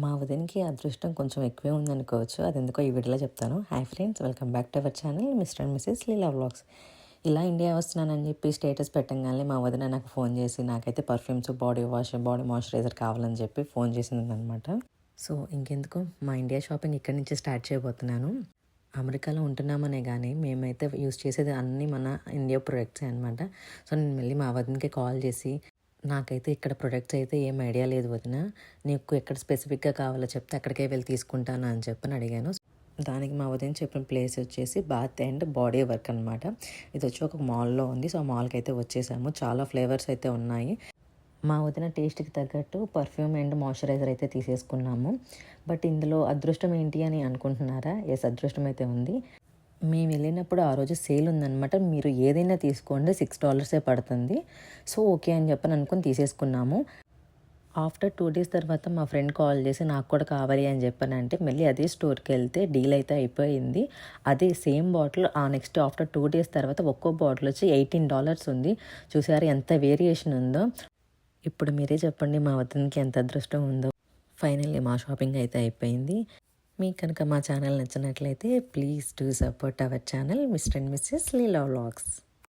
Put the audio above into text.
మా వదినకి అదృష్టం కొంచెం ఎక్కువే ఉందనుకోవచ్చు. అదెందుకో ఈ వీడియోలో చెప్తాను. Hi friends, welcome back to our channel mister and Mrs Leela vlogs. ఇలా ఇండియా వస్తున్నానని చెప్పి స్టేటస్ పెట్టంగానే మా వదిన నాకు ఫోన్ చేసి నాకైతే perfumes, body wash, body moisturiser కావాలని చెప్పి ఫోన్ చేసిందనమాట. సో ఇంకెందుకు మా ఇండియా షాపింగ్ ఇక్కడి నుంచి స్టార్ట్ చేయబోతున్నాను. అమెరికాలో ఉంటున్నామనే కానీ మేమైతే యూస్ చేసేది అన్నీ మన ఇండియా ప్రొడక్ట్సే అనమాట. సో నేను మళ్ళీ మా వదినకి కాల్ చేసి నాకైతే ఇక్కడ ప్రొడక్ట్స్ అయితే ఏం ఐడియా లేదు వదిన, నీకు ఎక్కడ స్పెసిఫిక్గా కావాలో చెప్తే అక్కడికే వెళ్ళి తీసుకుంటాను అని చెప్పని అడిగాను. దానికి మా వదిన చెప్పిన ప్లేస్ వచ్చేసి బాత్ అండ్ బాడీ వర్క్ అనమాట. ఇది వచ్చి ఒక మాల్లో ఉంది. సో ఆ మాల్కి అయితే వచ్చేసాము. చాలా ఫ్లేవర్స్ అయితే ఉన్నాయి. మా వదిన టేస్ట్కి తగ్గట్టు పర్ఫ్యూమ్ అండ్ మాయిశ్చరైజర్ అయితే తీసేసుకున్నాము. బట్ ఇందులో అదృష్టం ఏంటి అని అనుకుంటున్నారా? ఎస్, అదృష్టం అయితే ఉంది. మేము వెళ్ళినప్పుడు ఆ రోజు సేల్ ఉందనమాట. మీరు ఏదైనా తీసుకోండి, $6 పడుతుంది. సో ఓకే అని చెప్పని అనుకుని తీసేసుకున్నాము. ఆఫ్టర్ 2 days తర్వాత మా ఫ్రెండ్ కాల్ చేసి నాకు కూడా కావాలి అని చెప్పానంటే మళ్ళీ అదే స్టోర్కి వెళ్తే డీల్ అయితే అయిపోయింది. అదే same bottle next after 2 days తర్వాత ఒక్కో బాటిల్ వచ్చి $18 ఉంది. చూసారు ఎంత వేరియేషన్ ఉందో. ఇప్పుడు మీరే చెప్పండి మా వద్దనికి ఎంత అదృష్టం ఉందో. ఫైనల్లీ మా షాపింగ్ అయితే అయిపోయింది. మీకు కనుక మా ఛానల్ నచ్చినట్లయితే please do support our channel mister and missus Leela vlogs.